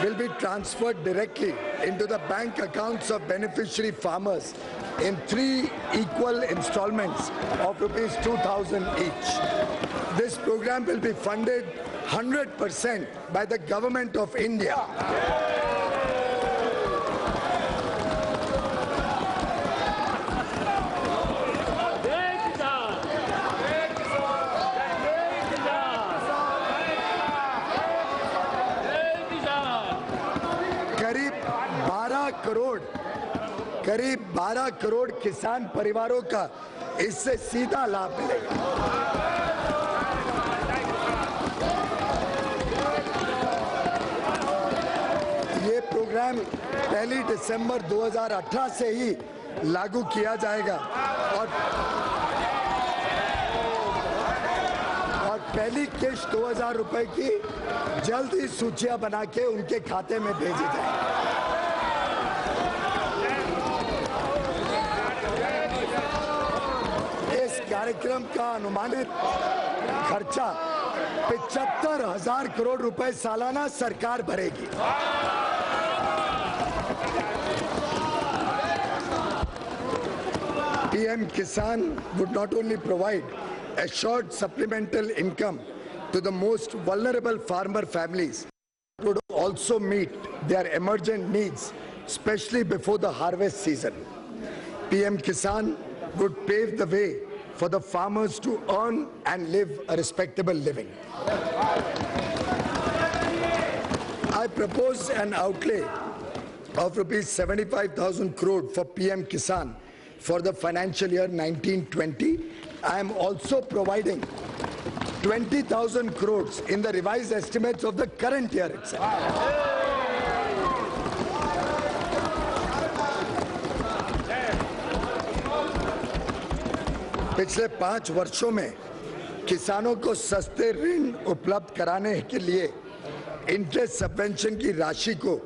will be transferred directly into the bank accounts of beneficiary farmers in 3 equal installments of rupees 2,000 each. This program will be funded 100% by the Government of India. करीब 12 करोड़ किसान परिवारों का इससे सीधा लाभ मिलेगा। ये प्रोग्राम 1 दिसंबर 2018 से ही लागू किया जाएगा और पहली किश्त 2,000 रुपए की जल्द ही सूचियां बना के उनके खाते में भेजी जाएगी। कार्यक्रम का अनुमानित खर्चा 75,000 करोड़ रुपए सालाना सरकार भरेगी। PM Kisan would not only provide assured supplemental income to the most vulnerable farmer families, but would also meet their emergent needs, especially before the harvest season. PM Kisan would pave the way for the farmers to earn and live a respectable living. I propose an outlay of rupees 75,000 crore for PM Kisan for the financial year 1920. I am also providing 20,000 crores in the revised estimates of the current year itself. पिछले 5 वर्षों में किसानों को सस्ते ऋण उपलब्ध कराने के लिए इंटरेस्ट सबवेंशन की राशि को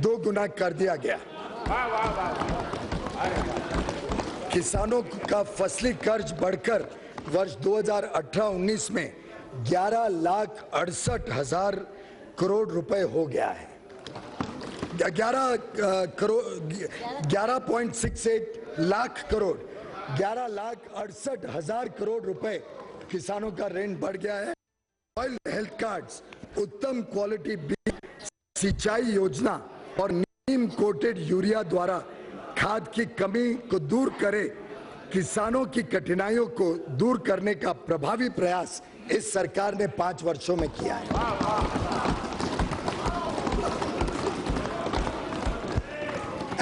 2 गुना कर दिया गया। किसानों का फसली कर्ज बढ़कर वर्ष 2018-19 में 11,68,000 करोड़ रुपए हो गया है। 11.68 लाख करोड़ 11,68,000 करोड़ रुपए किसानों का ऋण बढ़ गया है। ऑयल हेल्थ कार्ड्स, उत्तम क्वालिटी बीज, सिंचाई योजना और नीम कोटेड यूरिया द्वारा खाद की कमी को दूर करे, किसानों की कठिनाइयों को दूर करने का प्रभावी प्रयास इस सरकार ने 5 वर्षों में किया है।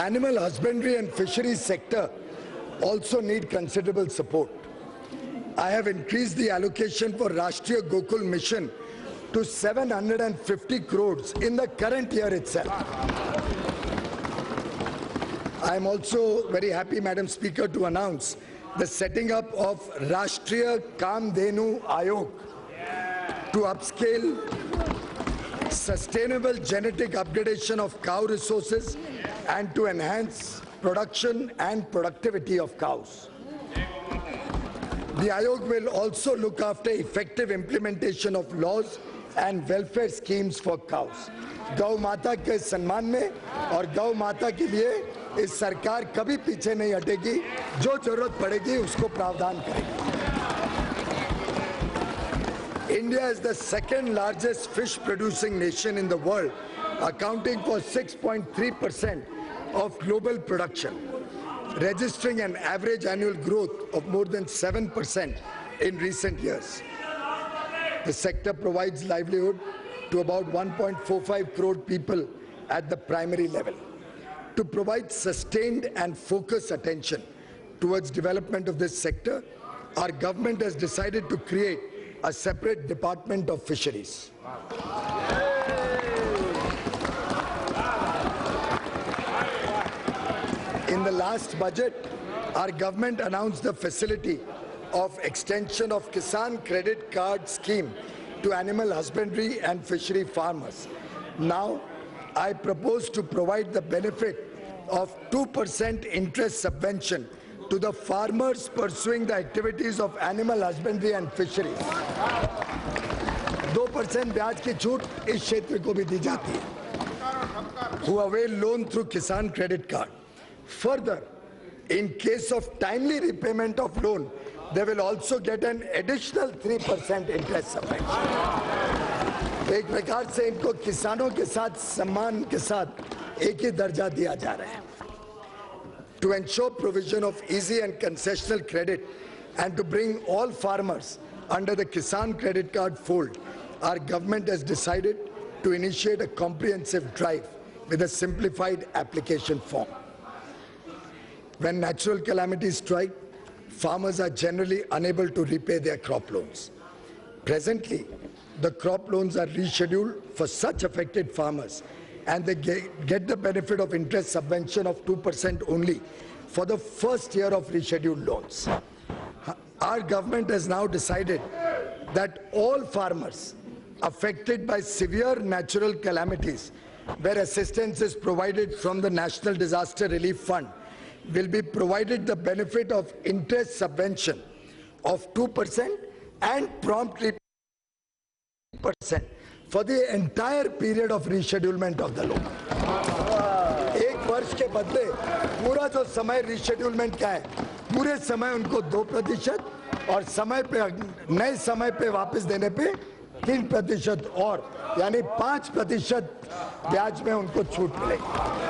Animal husbandry and fisheries sector also need considerable support. I have increased the allocation for Rashtriya Gokul Mission to 750 crores in the current year itself. I am also very happy, Madam Speaker, to announce the setting up of Rashtriya Kamdhenu Ayog to upscale sustainable genetic upgradation of cow resources and to enhance production and productivity of cows. The Ayog will also look after effective implementation of laws and welfare schemes for cows. गौ माता के सम्मान में और गौ माता के लिए इस सरकार कभी पीछे नहीं हटेगी, जो जरूरत पड़ेगी उसको प्रावधान करेगी। India is the second largest fish producing nation in the world, accounting for 6.3% of global production, registering an average annual growth of more than 7% in recent years. The sector provides livelihood to about 1.45 crore people at the primary level. To provide sustained and focused attention towards development of this sector, our government has decided to create a separate department of fisheries. In the last budget, our government announced the facility of extension of Kisan Credit Card Scheme to animal husbandry and fishery farmers. Now, I propose to provide the benefit of 2% interest subvention to the farmers pursuing the activities of animal husbandry and fisheries. 2% ब्याज की छूट इस क्षेत्र को भी दी जाती है। who avail loan through Kisan Credit Card. Further, in case of timely repayment of loan, they will also get an additional 3% interest subvention. एक प्रकार से इनको किसानों के साथ सम्मान के साथ एक ही दर्जा दिया जा रहा है. To ensure provision of easy and concessional credit and to bring all farmers under the Kisan Credit Card fold, our government has decided to initiate a comprehensive drive with a simplified application form. When natural calamities strike, farmers are generally unable to repay their crop loans. Presently, the crop loans are rescheduled for such affected farmers, and they get the benefit of interest subvention of 2% only for the first year of rescheduled loans. Our government has now decided that all farmers affected by severe natural calamities, where assistance is provided from the National Disaster Relief Fund, will be provided the benefit of interest subvention of 2% and prompt repayment for the entire period of reschedulement of the loan. एक वर्ष के बदले पूरा जो समय रिशेड्यूलमेंट का है, पूरे समय उनको 2% और समय पे नए समय पे वापस देने पे 3% और यानी 5% ब्याज में उनको छूट मिलेगी.